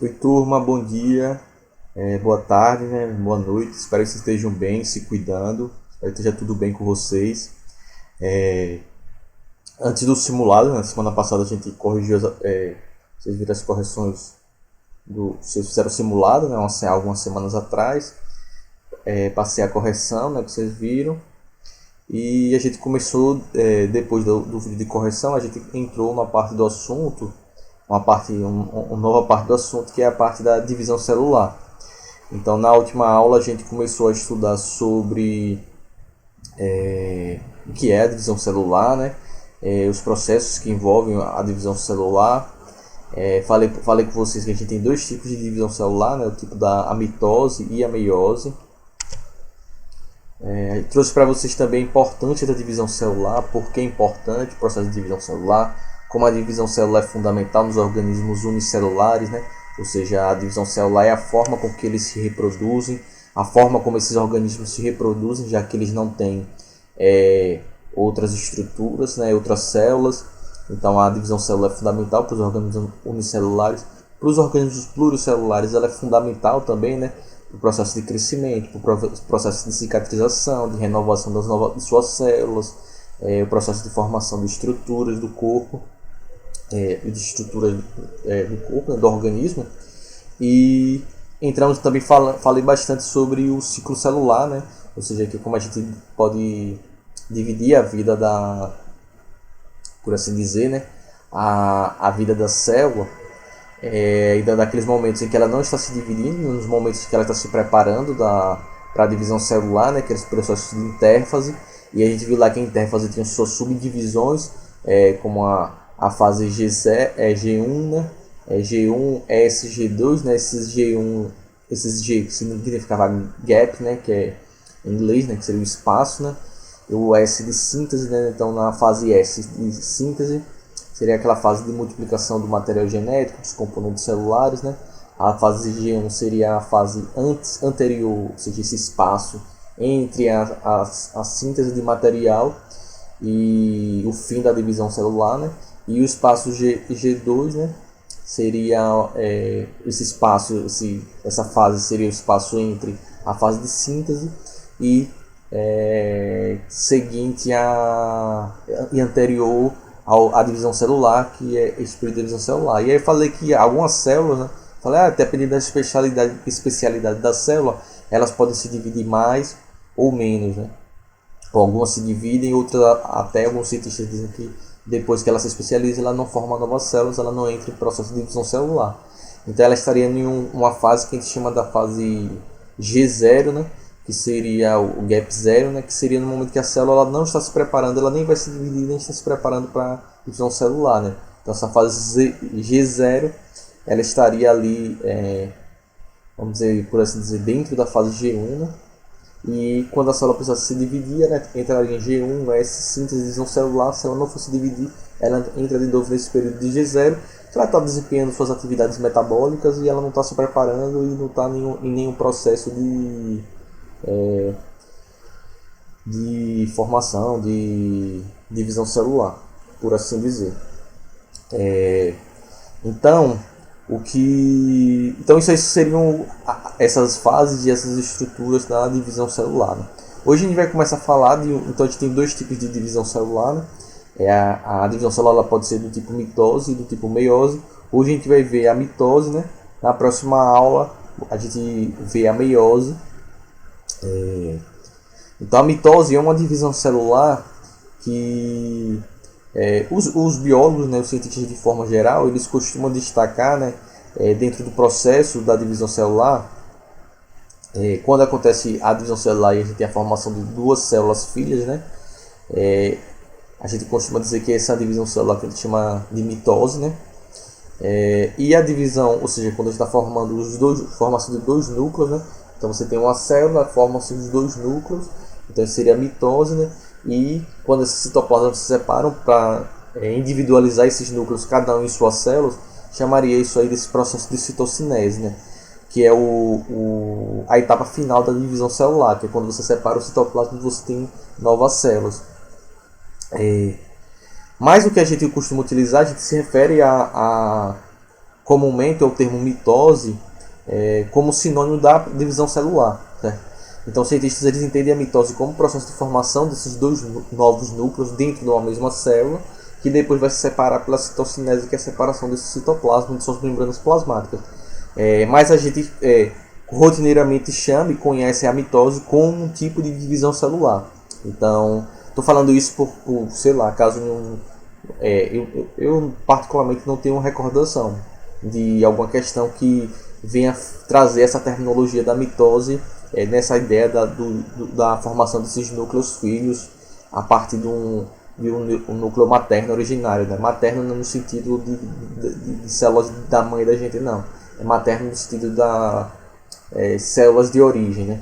Oi, turma, bom dia, boa tarde, né? Boa noite. Espero que vocês estejam bem, se cuidando. Espero que esteja tudo bem com vocês. Antes do simulado, na semana passada a gente corrigiu, vocês viram as correções vocês fizeram o simulado, né? Algumas semanas atrás. Passei a correção, né? Que vocês viram. E a gente começou, depois do vídeo de correção, a gente entrou na parte do assunto, uma nova parte do assunto, que é a parte da divisão celular. Então, na última aula, a gente começou a estudar sobre o que é a divisão celular, né? Os processos que envolvem a divisão celular. Falei com vocês que a gente tem dois tipos de divisão celular, né? O tipo da mitose e a meiose. Trouxe para vocês também a importância da divisão celular, por que é importante o processo de divisão celular, como a divisão celular é fundamental nos organismos unicelulares, né? Ou seja, a divisão celular é a forma com que eles se reproduzem, a forma como esses organismos se reproduzem, já que eles não têm outras estruturas, né? Outras células. Então a divisão celular é fundamental para os organismos unicelulares. Para os organismos pluricelulares ela é fundamental também, né? Para o processo de crescimento, para o processo de cicatrização, de renovação de suas células, o processo de formação de estruturas do corpo, de estruturas do corpo, né, do organismo. E entramos também, falei bastante sobre o ciclo celular, né? Ou seja, que como a gente pode dividir a vida por assim dizer, né? A vida da célula, ainda daqueles momentos em que ela não está se dividindo, nos momentos que ela está se preparando para a divisão celular, né, aqueles processos de intérfase, e a gente viu lá que a intérfase tinha suas subdivisões, como a fase G1, né, G1, S, G2, né, esses G1, esses G que significava gap, né, que é em inglês, né, que seria o espaço, né, e o S de síntese, né, então na fase S de síntese, seria aquela fase de multiplicação do material genético, dos componentes celulares, né? A fase G1 seria a fase anterior, ou seja, esse espaço entre a síntese de material e o fim da divisão celular, né? E o espaço G2, né? Seria esse espaço, essa fase seria o espaço entre a fase de síntese e seguinte e anterior à divisão celular, que é esse período de divisão celular. E aí eu falei que algumas células, né, falei, dependendo da especialidade da célula, elas podem se dividir mais ou menos, né? Ou algumas se dividem, outras até alguns cientistas dizem que depois que ela se especializa, ela não forma novas células, ela não entra em processo de divisão celular. Então ela estaria em uma fase que a gente chama da fase G0, né? Que seria o gap zero, né? Que seria no momento que a célula ela não está se preparando, ela nem vai se dividir, nem está se preparando para a divisão celular, né? Então essa fase G0, ela estaria ali, vamos dizer, por assim dizer, dentro da fase G1, né? E quando a célula precisa se dividir, ela entraria em G1, S, síntese de divisão celular. Se ela não fosse dividir, ela entra de novo nesse período de G0, que ela está desempenhando suas atividades metabólicas e ela não está se preparando e não está em nenhum processo de formação, de divisão celular, por assim dizer. Então, então isso aí seriam essas fases e essas estruturas da divisão celular, né? Hoje a gente vai começar a falar então a gente tem dois tipos de divisão celular, né? A divisão celular ela pode ser do tipo mitose e do tipo meiose. Hoje a gente vai ver a mitose, né? Na próxima aula a gente vê a meiose. Então a mitose é uma divisão celular que os biólogos, né, os cientistas de forma geral, eles costumam destacar, né, dentro do processo da divisão celular, quando acontece a divisão celular e a gente tem a formação de duas células filhas, né, a gente costuma dizer que essa divisão celular que a gente chama de mitose, né, e a divisão, ou seja, quando a gente está formando formação de dois núcleos, né, então você tem uma célula, forma-se os dois núcleos, então seria a mitose, né? E quando esses citoplasmas se separam para individualizar esses núcleos, cada um em suas células, chamaria isso aí desse processo de citocinese, né? Que é a etapa final da divisão celular, que é quando você separa o citoplasma e você tem novas células. Mas o que a gente costuma utilizar, a gente se refere comumente o termo mitose como sinônimo da divisão celular, certo? Então os cientistas eles entendem a mitose como o processo de formação desses dois novos núcleos dentro de uma mesma célula, que depois vai se separar pela citocinese, que é a separação desse citoplasma de suas membranas plasmáticas. Mas a gente rotineiramente chama e conhece a mitose como um tipo de divisão celular. Então, estou falando isso por sei lá, caso não, eu particularmente não tenho recordação de alguma questão que venha trazer essa terminologia da mitose nessa ideia da formação desses núcleos filhos a partir de um núcleo materno originário, né? Materno não no sentido de células da mãe da gente, não. É materno no sentido da células de origem, né?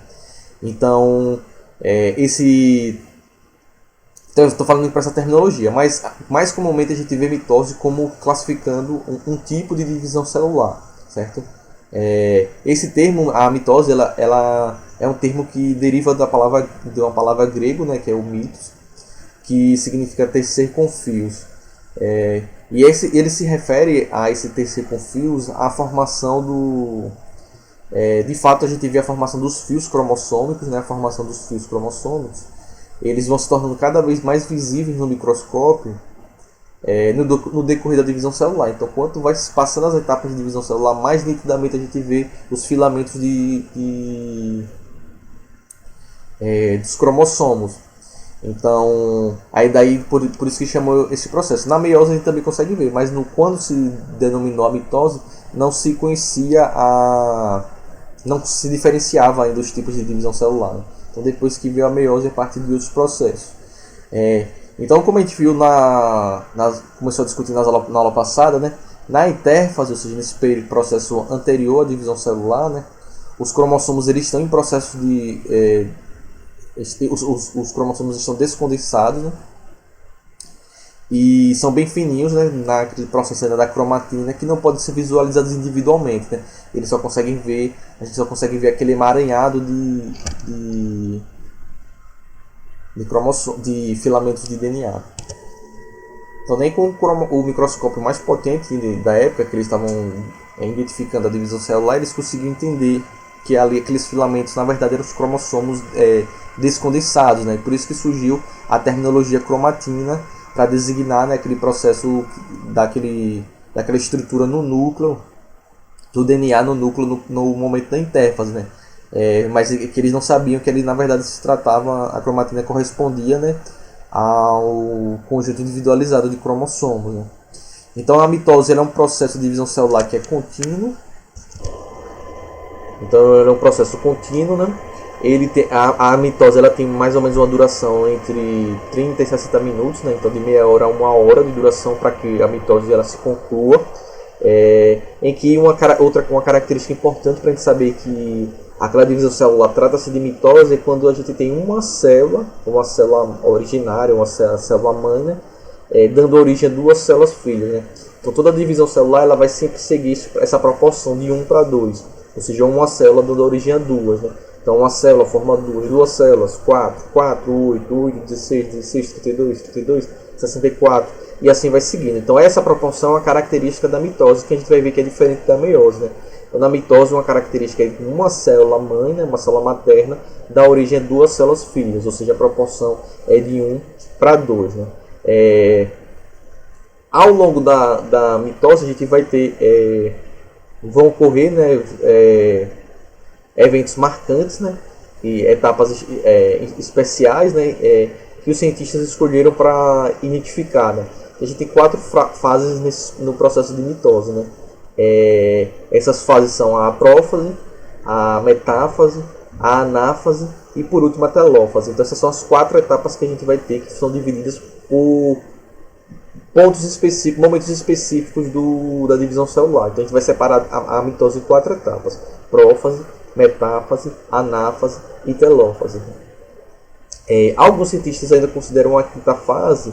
Então, então eu estou falando para essa terminologia, mas mais comumente a gente vê mitose como classificando um tipo de divisão celular, certo? Esse termo, a mitose, ela é um termo que deriva de uma palavra grego, né, que é o mitos, que significa tecer com fios. E ele se refere a esse tecer com fios à formação de fato, a gente vê a formação dos fios cromossômicos, né, a formação dos fios cromossômicos. Eles vão se tornando cada vez mais visíveis no microscópio no decorrer da divisão celular. Então, quanto vai se passando as etapas de divisão celular, mais nitidamente a gente vê os filamentos dos cromossomos. Então, aí daí por isso que chamou esse processo. Na meiose a gente também consegue ver, mas quando se denominou a mitose, não se conhecia não se diferenciava ainda os tipos de divisão celular. Então, depois que veio a meiose, a partir de outros processos. Então, como a gente viu começou a discutir na aula passada, né? Na intérfase, ou seja, nesse processo anterior à divisão celular, né? Os cromossomos eles estão em processo os cromossomos estão descondensados, né? E são bem fininhos, né? Naquele processo ainda da cromatina, que não podem ser visualizados individualmente, né? A gente só consegue ver aquele emaranhado de filamentos de DNA. Então, nem com o microscópio mais potente da época, que eles estavam identificando a divisão celular, eles conseguiam entender que ali aqueles filamentos na verdade eram os cromossomos descondensados, né? Por isso que surgiu a terminologia cromatina para designar, né, aquele processo daquela estrutura no núcleo do DNA no núcleo no momento da intérfase, né? Mas que eles não sabiam que ele na verdade a cromatina correspondia, né, ao conjunto individualizado de cromossomos, né? Então a mitose é um processo de divisão celular que é contínuo. Então é um processo contínuo, né? A mitose ela tem mais ou menos uma duração entre 30 e 60 minutos, né? Então de meia hora a uma hora de duração para que a mitose ela se conclua. Em que uma característica importante para a gente saber que aquela divisão celular trata-se de mitose é quando a gente tem uma célula originária, uma célula mãe, né? Dando origem a duas células filhas, né? Então toda a divisão celular ela vai sempre seguir essa proporção de 1 para 2, ou seja, uma célula dando origem a duas, né? Então uma célula forma duas células, 4, 8, 16, 32, 64, e assim vai seguindo. Então essa proporção é uma característica da mitose, que a gente vai ver que é diferente da meiose, né? Então, na mitose, uma característica é que uma célula mãe, né, uma célula materna, dá origem a duas células filhas, ou seja, a proporção é de 1 para 2, né? Ao longo da mitose, a gente vai ter... vão ocorrer, né, eventos marcantes, né, e etapas especiais, né, que os cientistas escolheram para identificar, né. A gente tem 4 fases no processo de mitose, né. Essas fases são a prófase, a metáfase, a anáfase e por último a telófase. Então essas são as 4 etapas que a gente vai ter, que são divididas por momentos específicos da divisão celular. Então a gente vai separar a mitose em 4 etapas: prófase, metáfase, anáfase e telófase. Alguns cientistas ainda consideram a 5ª fase,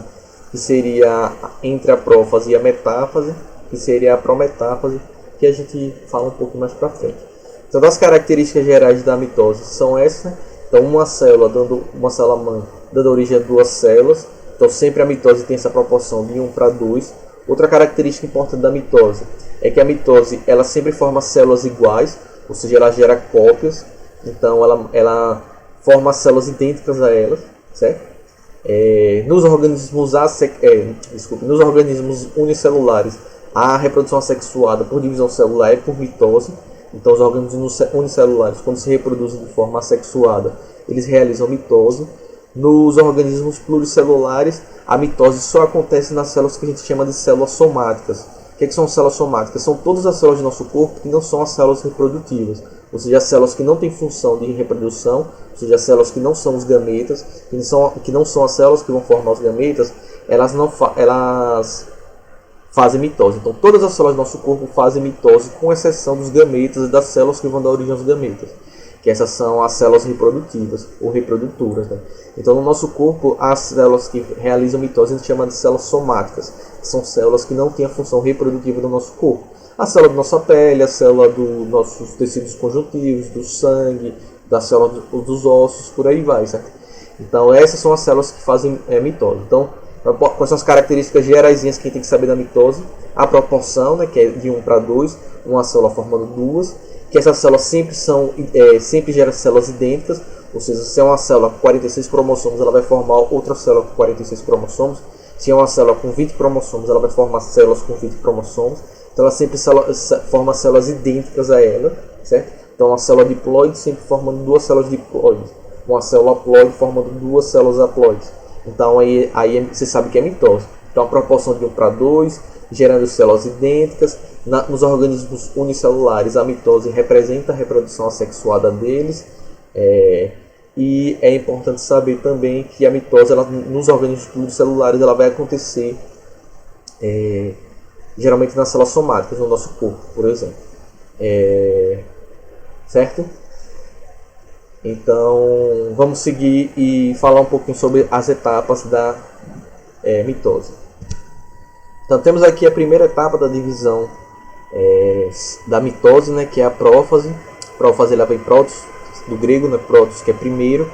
que seria entre a prófase e a metáfase, que seria a prometáfase, que a gente fala um pouco mais para frente. Então, as características gerais da mitose são essas, né? Então, uma célula mãe dando origem a duas células. Então, sempre a mitose tem essa proporção de 1 para 2. Outra característica importante da mitose é que a mitose ela sempre forma células iguais, ou seja, ela gera cópias, então ela forma células idênticas a elas, certo? Nos organismos nos organismos unicelulares, a reprodução assexuada por divisão celular é por mitose. Então, os organismos unicelulares, quando se reproduzem de forma assexuada, eles realizam mitose. Nos organismos pluricelulares, a mitose só acontece nas células que a gente chama de células somáticas. O que são células somáticas? São todas as células do nosso corpo que não são as células reprodutivas, ou seja, as células que não têm função de reprodução, ou seja, as células que não são os gametas, que não são as células que vão formar os gametas, elas fazem mitose. Então, todas as células do nosso corpo fazem mitose, com exceção dos gametas e das células que vão dar origem aos gametas, que essas são as células reprodutivas ou reprodutoras, né? Então, no nosso corpo, as células que realizam mitose a gente chama de células somáticas, que são células que não têm a função reprodutiva do nosso corpo. A célula da nossa pele, a célula dos nossos tecidos conjuntivos, do sangue, da célula dos ossos, por aí vai, certo? Então, essas são as células que fazem mitose. Então, quais são as características geraisinhas que a gente tem que saber da mitose? A proporção, né, que é de 1 para 2, uma célula formando duas, que essas células sempre geram células idênticas, ou seja, se é uma célula com 46 cromossomos, ela vai formar outra célula com 46 cromossomos. Se é uma célula com 20 cromossomos, ela vai formar células com 20 cromossomos. Então ela sempre forma células idênticas a ela, certo? Então uma célula diploide sempre formando duas células diploides, uma célula haploide formando duas células haploides. Então aí você sabe que é mitose. Então a proporção de 1 para 2, gerando células idênticas. Nos organismos unicelulares, a mitose representa a reprodução assexuada deles. E é importante saber também que a mitose, nos organismos pluricelulares, ela vai acontecer geralmente nas células somáticas, no nosso corpo, por exemplo. Certo? Então, vamos seguir e falar um pouquinho sobre as etapas da mitose. Então, temos aqui a primeira etapa da divisão da mitose, né, que é a prófase. Prófase ela vem protos, do grego, né, protos, que é primeiro.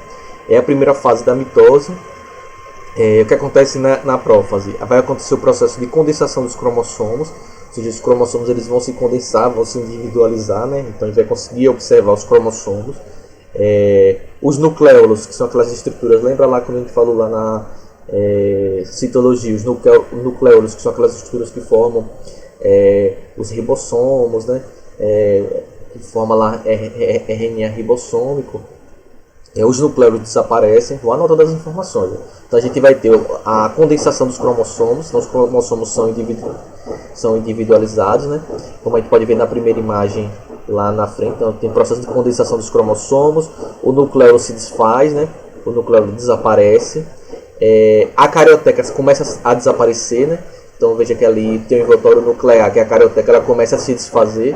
É a primeira fase da mitose. O que acontece na prófase? Vai acontecer o processo de condensação dos cromossomos, ou seja, os cromossomos eles vão se condensar, vão se individualizar, né? Então a gente vai conseguir observar os cromossomos. Os nucleolos, que são aquelas estruturas, lembra lá quando a gente falou lá na citologia, os nucleolos, que são aquelas estruturas que formam os ribossomos, né? Que forma lá RNA ribossômico. Os nucleolos desaparecem, vou anotando as informações. Então a gente vai ter a condensação dos cromossomos, então os cromossomos são individualizados, né? Como a gente pode ver na primeira imagem lá na frente, então tem o processo de condensação dos cromossomos, o nucleolo se desfaz, né? O nucleolo desaparece, a carioteca começa a desaparecer, né? Então veja que ali tem o envoltório nuclear, que é a carioteca, ela começa a se desfazer,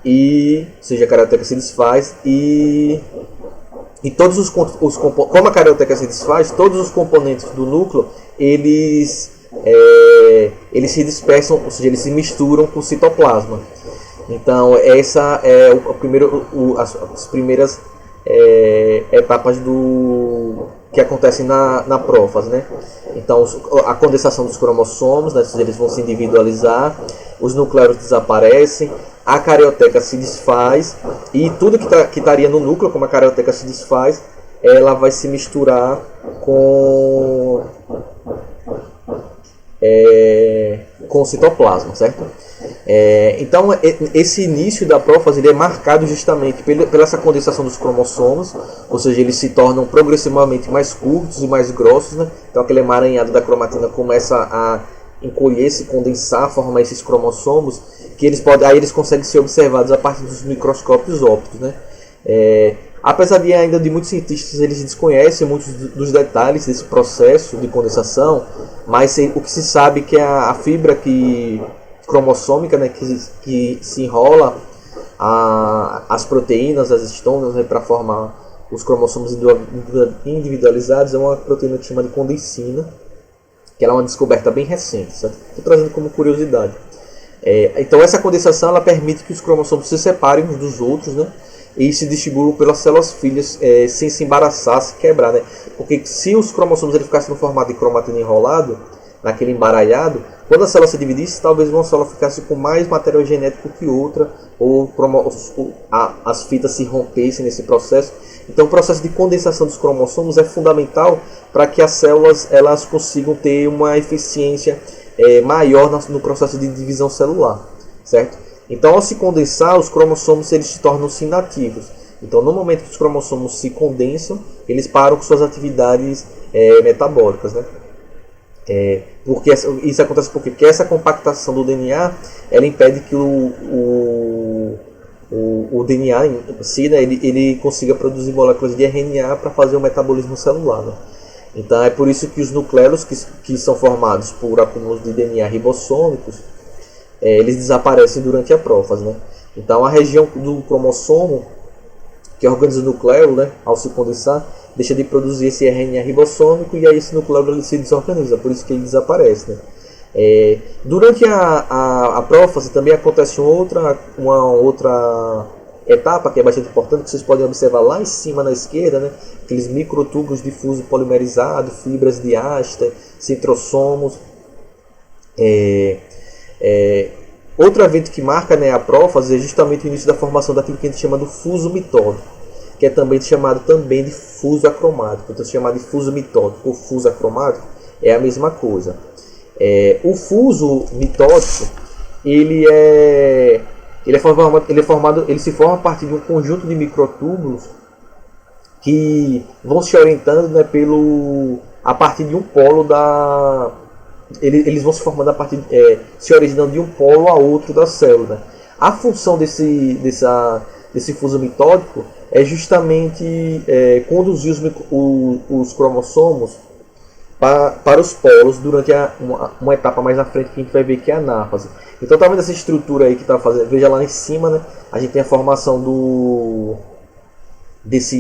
ou seja, a carioteca se desfaz e todos como a carioteca se desfaz, todos os componentes do núcleo eles se dispersam, ou seja, eles se misturam com o citoplasma. Então essa é as primeiras etapas que acontecem na prófase, né? Então a condensação dos cromossomos, né? Eles vão se individualizar, os nucleolos desaparecem, a carioteca se desfaz e tudo que estaria no núcleo, como a carioteca se desfaz, ela vai se misturar com o citoplasma, certo? Então esse início da prófase ele é marcado justamente pela essa condensação dos cromossomos, ou seja, eles se tornam progressivamente mais curtos e mais grossos, né? Então aquele emaranhado da cromatina começa a encolher, se condensar, formar esses cromossomos, que eles conseguem ser observados a partir dos microscópios ópticos, né? Apesar de ainda de muitos cientistas eles desconhecem muitos dos detalhes desse processo de condensação, mas o que se sabe é que a fibra cromossômica, né, que se enrola as proteínas, as histonas, né, para formar os cromossomos individualizados, é uma proteína que chama de condensina, que ela é uma descoberta bem recente, certo? Estou trazendo como curiosidade. Então essa condensação ela permite que os cromossomos se separem uns dos outros, né? E se distribuam pelas células filhas sem se embaraçar, se quebrar, né? Porque se os cromossomos ele ficassem no formato de cromatina enrolado, naquele embaralhado, quando a célula se dividisse, talvez uma célula ficasse com mais material genético que outra, ou as fitas se rompessem nesse processo. Então o processo de condensação dos cromossomos é fundamental para que as células elas consigam ter uma eficiência maior no processo de divisão celular, certo? Então ao se condensar, os cromossomos eles se tornam-se inativos. Então no momento que os cromossomos se condensam, eles param com suas atividades metabólicas, né? Porque isso acontece porque essa compactação do DNA ela impede que o DNA em si, né, ele consiga produzir moléculas de RNA para fazer o metabolismo celular, né? Então é por isso que os nucleolos que são formados por acúmulos de DNA ribossômicos eles desaparecem durante a prófase, né? Então a região do cromossomo que organiza o nucleolo, né, ao se condensar, deixa de produzir esse RNA ribossômico e aí esse nucleolo ele se desorganiza, por isso que ele desaparece, né? Durante a prófase também acontece uma outra etapa que é bastante importante, que vocês podem observar lá em cima na esquerda, né? Aqueles microtúbulos difuso polimerizado, fibras de Aster, centrosomos. Outro evento que marca, né, a prófase é justamente o início da formação daquilo que a gente chama do fuso mitótico, que é também chamado de fuso acromático. Então, se chamado de fuso mitótico ou fuso acromático é a mesma coisa. O fuso mitótico ele se forma a partir de um conjunto de microtúbulos que vão se orientando, né, a partir de um polo eles vão se formando a partir se originando de um polo a outro da célula. A função desse fuso mitótico é justamente conduzir os cromossomos para os polos durante uma etapa mais à frente que a gente vai ver que é a anáfase. Então tá vendo essa estrutura aí que está fazendo? Veja lá em cima, né? A gente tem a formação dos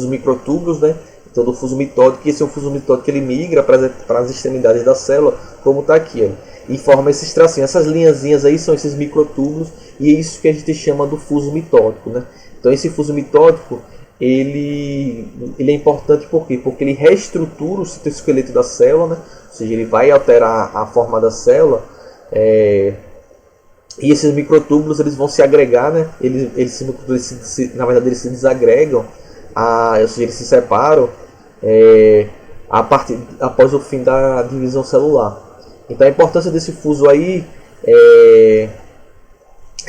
microtúbulos, né? Então do fuso mitótico, e esse é um fuso mitótico que ele migra para as extremidades da célula, como está aqui, ó, e forma esses tracinhos. Essas linhazinhas aí são esses microtúbulos e é isso que a gente chama do fuso mitótico, né? Então esse fuso mitótico ele é importante por quê? Porque ele reestrutura o citoesqueleto da célula, né? Ou seja, ele vai alterar a forma da célula, e esses microtúbulos eles vão se agregar, né? Na verdade eles se desagregam, ou seja, eles se separam após o fim da divisão celular. Então a importância desse fuso aí é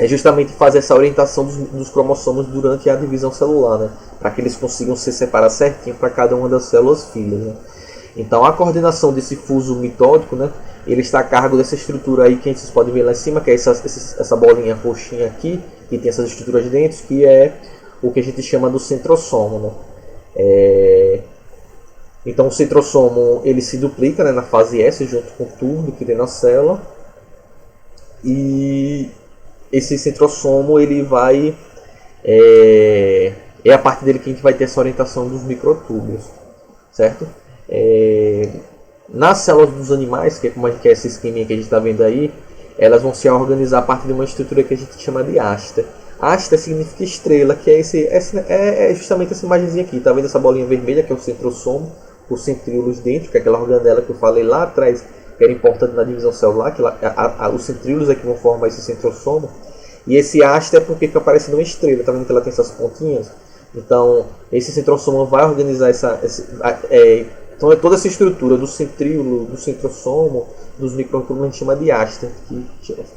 justamente fazer essa orientação dos cromossomos durante a divisão celular, né? Para que eles consigam se separar certinho para cada uma das células filhas, né? Então a coordenação desse fuso mitótico, né, ele está a cargo dessa estrutura aí que vocês podem ver lá em cima, que é essa bolinha roxinha aqui, que tem essas estruturas dentro, que é o que a gente chama do centrosomo, né? Então o centrosomo ele se duplica, né, na fase S junto com tudo que tem na célula, e esse centrosomo ele vai a parte dele que a gente vai ter essa orientação dos microtúbulos, certo? Nas células dos animais, que é esse esqueminha que a gente está vendo aí, elas vão se organizar a partir de uma estrutura que a gente chama de Aster. Aster significa estrela, que é justamente essa imagenzinha aqui. Tá vendo essa bolinha vermelha que é o centrosomo, os centríolos dentro, que é aquela organela que eu falei lá atrás, que era importante na divisão celular, que os centríolos é que vão formar esse centrosomo. E esse Aster é porque fica parecendo uma estrela, tá vendo que ela tem essas pontinhas? Então, esse centrosomo vai organizar então é toda essa estrutura do centríolo, do centrosomo, dos microtúbulos a gente chama de Aster, que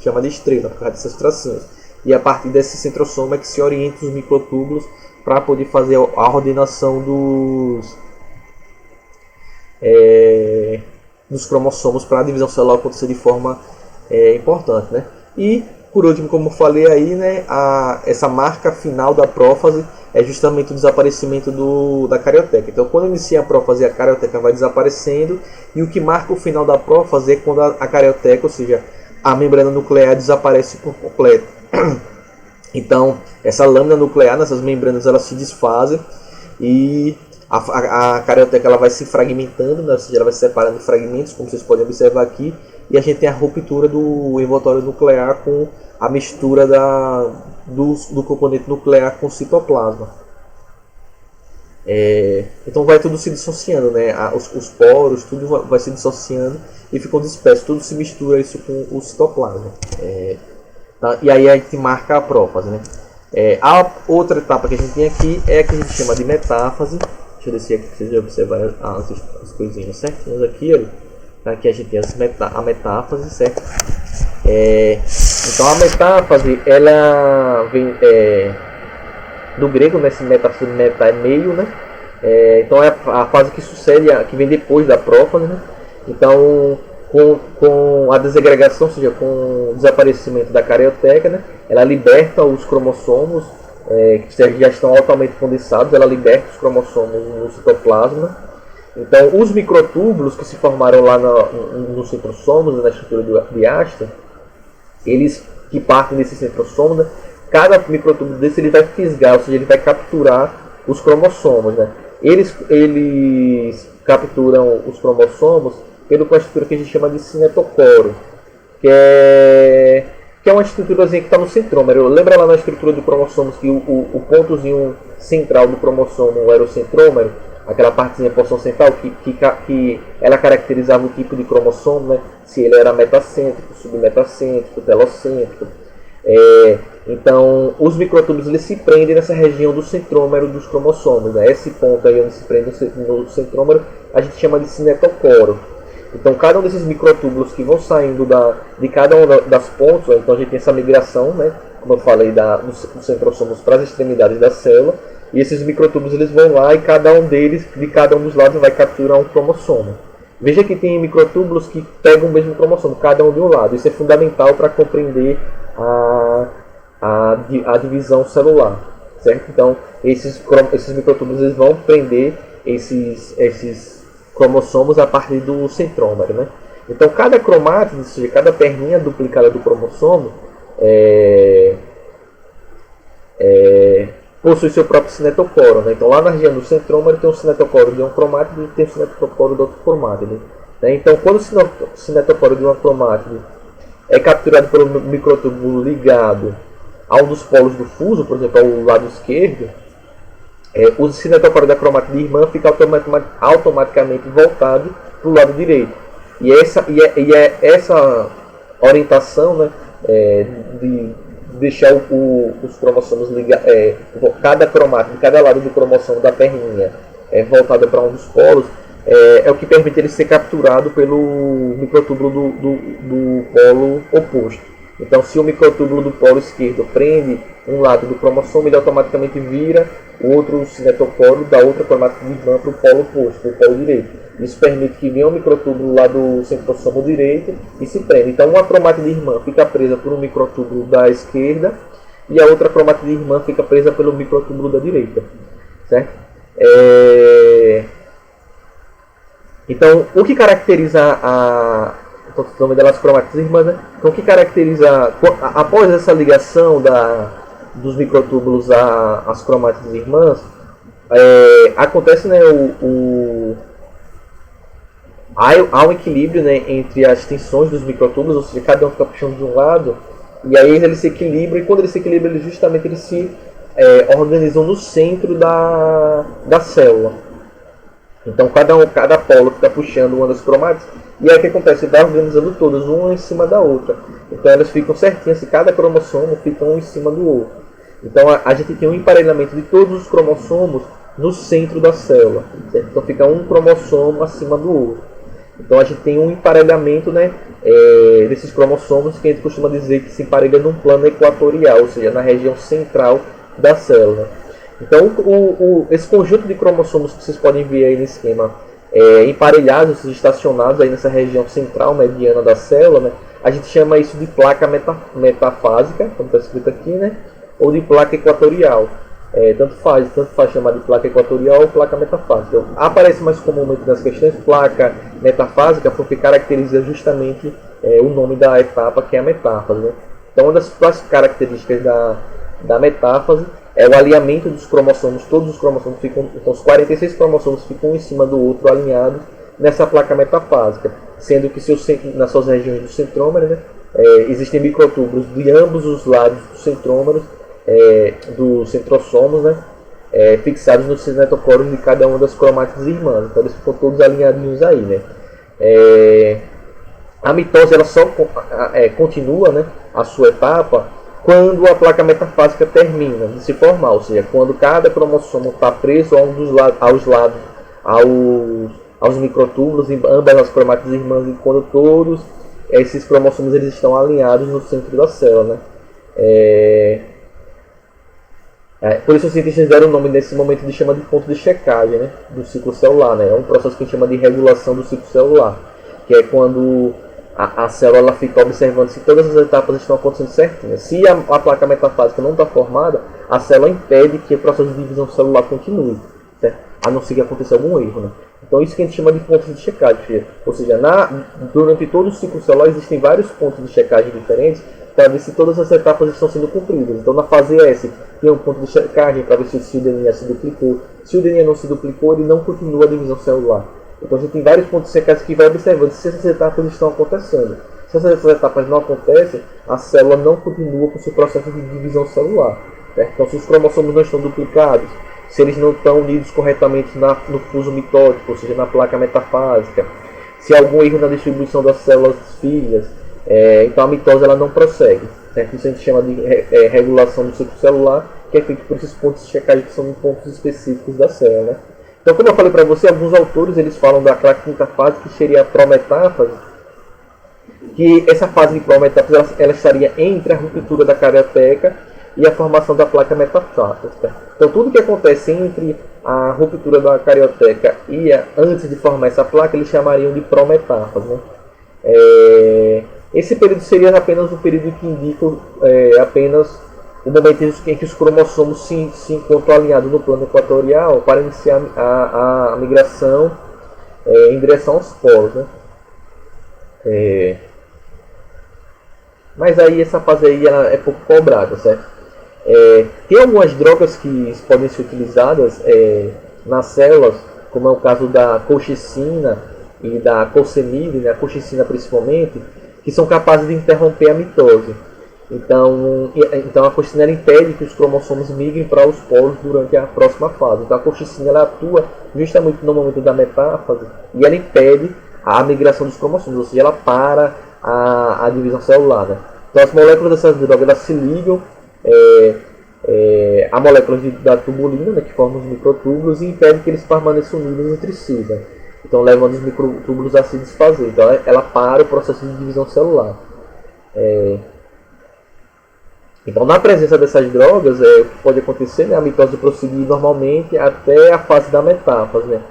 chama de estrela, por causa dessas tracinhas. E a partir desse centrosomo é que se orienta os microtúbulos para poder fazer a ordenação dos cromossomos para a divisão celular acontecer de forma importante, né? E por último, como eu falei aí, né, essa marca final da prófase é justamente o desaparecimento da carioteca. Então, quando inicia a prófase, a carioteca vai desaparecendo, e o que marca o final da prófase é quando a carioteca, ou seja, a membrana nuclear desaparece por completo. Então, essa lâmina nuclear, nessas membranas, elas se desfazem e a carioteca ela vai se fragmentando, né? Ou seja, ela vai se separando em fragmentos, como vocês podem observar aqui, e a gente tem a ruptura do envoltório nuclear com a mistura do componente nuclear com o citoplasma. Então vai tudo se dissociando, né? Os poros, tudo vai se dissociando e ficam dispersos, tudo se mistura isso com o citoplasma. Tá? E aí a gente marca a prófase, né? A outra etapa que a gente tem aqui é a que a gente chama de metáfase. Deixa eu descer aqui para vocês observarem as coisinhas certinhas aqui. Aqui a gente tem a metáfase, certo? Então a metáfase, ela vem do grego, né? Esse metáfase, meta é meio, né? Então é a fase que sucede, que vem depois da prófase, né? Então com a desagregação, ou seja, com o desaparecimento da carioteca, né? Ela liberta os cromossomos que já estão altamente condensados, ela liberta os cromossomos no citoplasma. Então, os microtúbulos que se formaram lá nos centrossomos, na estrutura do diástase, eles que partem desse centrossomo, né? Cada microtúbulo desse ele vai fisgar, ou seja, ele vai capturar os cromossomos, né? Eles capturam os cromossomos pela uma estrutura que a gente chama de cinetocoro, que é uma estruturazinha que está no centrômero. Lembra lá na estrutura do cromossomos que o pontozinho central do cromossomo era o centrômero? Aquela partezinha, porção central, que ela caracterizava o tipo de cromossomo, né? Se ele era metacêntrico, submetacêntrico, telocêntrico. Então, os microtúbulos eles se prendem nessa região do centrômero dos cromossomos, né? Esse ponto aí onde se prende no centrômero, a gente chama de cinetocoro. Então, cada um desses microtúbulos que vão saindo de cada uma das pontas, então a gente tem essa migração, né? Como eu falei, dos centrossomos para as extremidades da célula. E esses microtúbulos eles vão lá e cada um deles, de cada um dos lados, vai capturar um cromossomo. Veja que tem microtúbulos que pegam o mesmo cromossomo, cada um de um lado. Isso é fundamental para compreender a divisão celular, certo? Então, esses microtúbulos eles vão prender esses cromossomos a partir do centrômero, né? Então, cada cromátide, ou seja, cada perninha duplicada do cromossomo, possui seu próprio cinetocoro, né? Então lá na região do centrômero tem um cinetocoro de um cromátide e tem um cinetocoro de outro cromátide, né? Então quando o cinetocoro de uma cromátide é capturado pelo microtúbulo ligado a um dos polos do fuso, por exemplo, ao lado esquerdo, o cinetocoro da cromátide irmã fica automaticamente voltado para o lado direito. E essa orientação, né, de deixar os cromossomos cada cromátide, cada lado do cromossomo da perninha voltado para um dos polos, é o que permite ele ser capturado pelo microtúbulo do polo oposto. Então, se o microtúbulo do polo esquerdo prende um lado do cromossomo, ele automaticamente vira o outro cinetocoro da outra cromátide irmã para o polo oposto, para o polo direito. Isso permite que venha o microtúbulo lá do centrossomo direito e se prenda. Então, uma cromátide irmã fica presa por um microtúbulo da esquerda e a outra cromátide irmã fica presa pelo microtúbulo da direita, certo? Então, o que caracteriza o nome delas cromátides irmãs, né? Então, o que caracteriza após essa ligação dos microtúbulos às cromátides irmãs, acontece, né, há um equilíbrio, né, entre as tensões dos microtúbulos, ou seja, cada um fica puxando de um lado, e aí eles se equilibram, e quando eles se equilibram, eles se organizam no centro da célula. Então cada polo fica puxando uma das cromátides, e aí o que acontece? Vai organizando todas, uma em cima da outra. Então elas ficam certinhas, e cada cromossomo fica um em cima do outro. Então a gente tem um emparelhamento de todos os cromossomos no centro da célula, certo? Então fica um cromossomo acima do outro. Então a gente tem um emparelhamento, né, desses cromossomos, que a gente costuma dizer que se emparelha num plano equatorial, ou seja, na região central da célula. Então esse conjunto de cromossomos que vocês podem ver aí no esquema, emparelhados, ou seja, estacionados aí nessa região central mediana da célula, né, a gente chama isso de placa metafásica, como está escrito aqui, né, ou de placa equatorial. Tanto faz chamar de placa equatorial ou placa metafásica. Então, aparece mais comumente nas questões placa metafásica porque caracteriza justamente o nome da etapa, que é a metáfase, né? Então, uma das características da metáfase é o alinhamento dos cromossomos. Todos os cromossomos ficam, então os 46 cromossomos ficam um em cima do outro alinhados nessa placa metafásica, sendo que nas suas regiões do centrômero, né, existem microtúbulos de ambos os lados dos centrômeros, dos centrossomos, né, fixados no cinetocoro de cada uma das cromátides irmãs. Então eles ficam todos alinhadinhos aí, né? A mitose ela só continua, né, a sua etapa quando a placa metafásica termina de se formar, ou seja, quando cada cromossomo está preso a aos microtúbulos em ambas as cromátides irmãs, e quando todos esses cromossomos eles estão alinhados no centro da célula, né? Por isso os cientistas deram o nome nesse momento de chama de ponto de checagem, né, do ciclo celular, né? É um processo que a gente chama de regulação do ciclo celular, que é quando a célula fica observando se todas as etapas estão acontecendo certinho. Se a placa metafásica não está formada, a célula impede que o processo de divisão celular continue, certo? A não ser que aconteça algum erro, né? Então isso que a gente chama de pontos de checagem. Ou seja, durante todo o ciclo celular existem vários pontos de checagem diferentes para ver se todas as etapas estão sendo cumpridas. Então na fase S tem um ponto de checagem para ver se o DNA se duplicou. Se o DNA não se duplicou, ele não continua a divisão celular. Então a gente tem vários pontos de checagem que vai observando se essas etapas estão acontecendo. Se essas etapas não acontecem, a célula não continua com o seu processo de divisão celular, certo? Então se os cromossomos não estão duplicados, se eles não estão unidos corretamente no fuso mitótico, ou seja, na placa metafásica, se há algum erro na distribuição das células filhas, então a mitose ela não prossegue, certo? Isso a gente chama de regulação do ciclo celular, que é feito por esses pontos de checagem que são pontos específicos da célula, né? Então, como eu falei para você, alguns autores eles falam da quinta fase, que seria a prometáfase, que essa fase de prometáfase ela estaria entre a ruptura da carioteca e a formação da placa metafásica. Então, tudo que acontece entre a ruptura da carioteca e antes de formar essa placa, eles chamariam de prometáfase, né? Esse período seria apenas um período que indica apenas o momento em que os cromossomos se encontram alinhados no plano equatorial para iniciar a migração em direção aos polos, né? Mas aí essa fase aí ela é pouco cobrada, certo? Tem algumas drogas que podem ser utilizadas nas células, como é o caso da colchicina e da colsemide, né? A colchicina principalmente, que são capazes de interromper a mitose. Então a colchicina impede que os cromossomos migrem para os polos durante a próxima fase. Então a colchicina ela atua justamente no momento da metáfase e ela impede a migração dos cromossomos, ou seja, ela para a divisão celular, né? Então as moléculas dessas drogas elas se ligam a moléculas da tubulina, né, que formam os microtúbulos, e impede que eles permaneçam unidos entre si, né? Então levando os microtúbulos a se desfazer. Então ela para o processo de divisão celular. Então, na presença dessas drogas, o que pode acontecer, né, a mitose prosseguir normalmente até a fase da metáfase, né?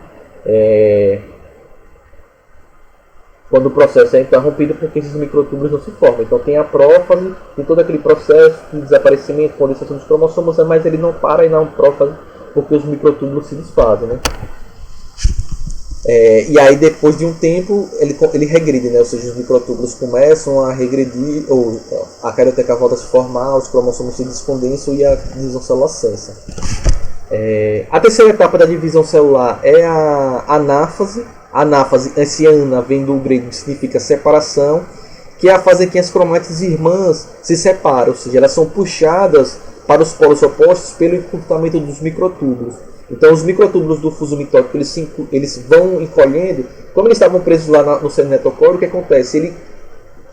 Quando o processo é interrompido porque esses microtúbulos não se formam. Então, tem a prófase, tem todo aquele processo de desaparecimento, condensação dos cromossomos, mas ele não para aí na prófase porque os microtúbulos se desfazem, né? E aí depois de um tempo ele regride, né? Ou seja, os microtúbulos começam a regredir, ou a carioteca volta a se formar, os cromossomos se descondensam e a divisão celular cessa. A terceira etapa da divisão celular é a anáfase. A anáfase, esse ana vem do grego, que significa separação, que é a fase em que as cromátides irmãs se separam, ou seja, elas são puxadas para os polos opostos pelo encurtamento dos microtúbulos. Então os microtúbulos do fuso mitótico eles vão encolhendo. Como eles estavam presos lá no cinetocoro, o que acontece?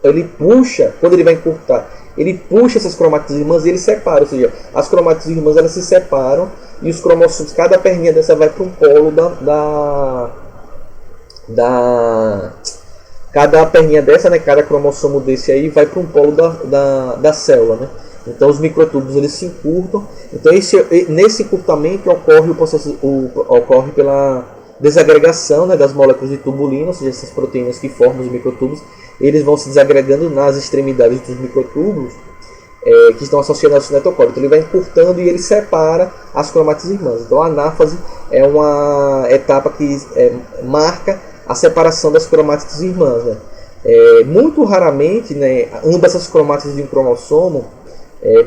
Ele puxa, quando ele vai encurtar, ele puxa essas cromátides irmãs e ele separa. Ou seja, as cromátides irmãs elas se separam e os cromossomos, cada perninha dessa vai para um polo cada perninha dessa, né, cada cromossomo desse aí vai para um polo da célula, né? Então os microtúbulos eles se encurtam. Então nesse encurtamento ocorre pela desagregação, né, das moléculas de tubulina, ou seja, essas proteínas que formam os microtúbulos, eles vão se desagregando nas extremidades dos microtúbulos que estão associados ao cinetocoro. Então ele vai encurtando e ele separa as cromátides irmãs. Então a anáfase é uma etapa que marca a separação das cromátides irmãs, né? Muito raramente, né, ambas as cromátides de um cromossomo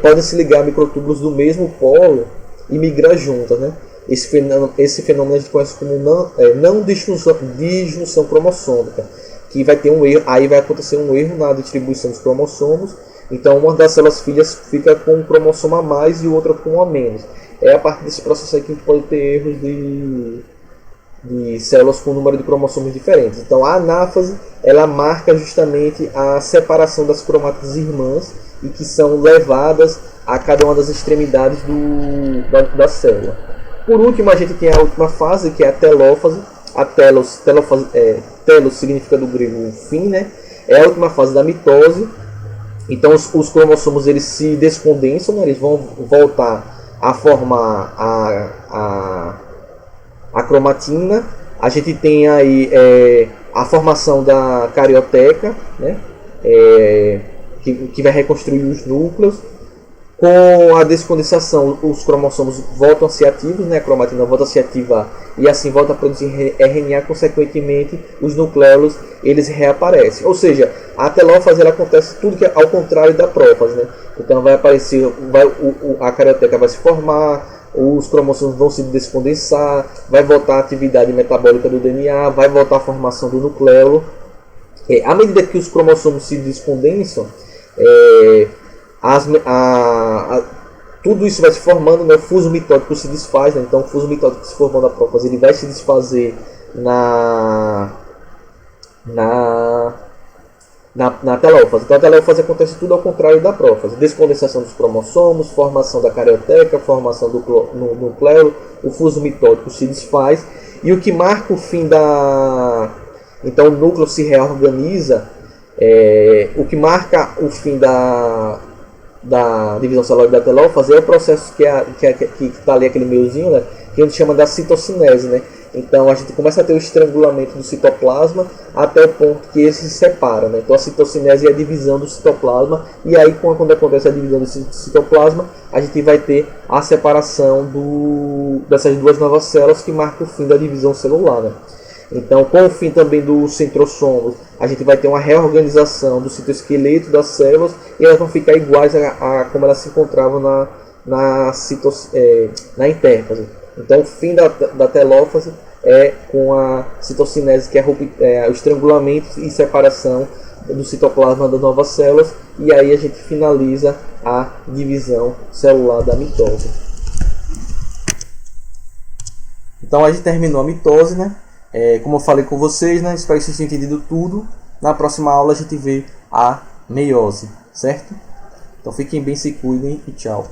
podem se ligar a microtúbulos do mesmo polo e migrar juntas, né? Esse fenômeno a gente conhece como não disjunção cromossômica, que vai ter um erro, aí vai acontecer um erro na distribuição dos cromossomos. Então uma das células filhas fica com um cromossomo a mais e outra com um a menos. é a partir desse processo aí que a gente pode ter erros de células com número de cromossomos diferentes. Então a anáfase ela marca justamente a separação das cromátides irmãs e que são levadas a cada uma das extremidades da célula. Por último, a gente tem a última fase, que é a telófase. A telos significa do grego fim, né? É a última fase da mitose. Então os cromossomos eles se descondensam, né? Eles vão voltar a formar a cromatina. A gente tem aí a formação da carioteca, né? Que vai reconstruir os núcleos. Com a descondensação, os cromossomos voltam a ser ativos, né? A cromatina volta a se ativar e assim volta a produzir RNA. Consequentemente, os nucleolos eles reaparecem. Ou seja, a telófase ela acontece tudo que é ao contrário da prófase, né? Então vai aparecer, a carioteca vai se formar, os cromossomos vão se descondensar, vai voltar a atividade metabólica do DNA, vai voltar a formação do nucleolo. À medida que os cromossomos se descondensam, tudo isso vai se formando, né? O fuso mitótico se desfaz, né? Então o fuso mitótico que se formou na prófase ele vai se desfazer na telófase. Então a telófase acontece tudo ao contrário da prófase: descondensação dos cromossomos, formação da carioteca, formação do nucleolo, o fuso mitótico se desfaz e o que marca o fim então o núcleo se reorganiza. O que marca o fim da divisão celular da telófase é o processo que está ali, aquele meiozinho, né, que a gente chama da citocinese, né? Então a gente começa a ter o estrangulamento do citoplasma até o ponto que ele se separa, né? Então a citocinese é a divisão do citoplasma, e aí quando acontece a divisão do citoplasma, a gente vai ter a separação dessas duas novas células que marca o fim da divisão celular, né? Então, com o fim também dos centrossomos, a gente vai ter uma reorganização do citoesqueleto das células e elas vão ficar iguais a como elas se encontravam na intérfase. Então, o fim da telófase é com a citocinese, que é o estrangulamento e separação do citoplasma das novas células, e aí a gente finaliza a divisão celular da mitose. Então, a gente terminou a mitose, né? Como eu falei com vocês, né? Espero que vocês tenham entendido tudo. Na próxima aula a gente vê a meiose, certo? Então fiquem bem, se cuidem e tchau.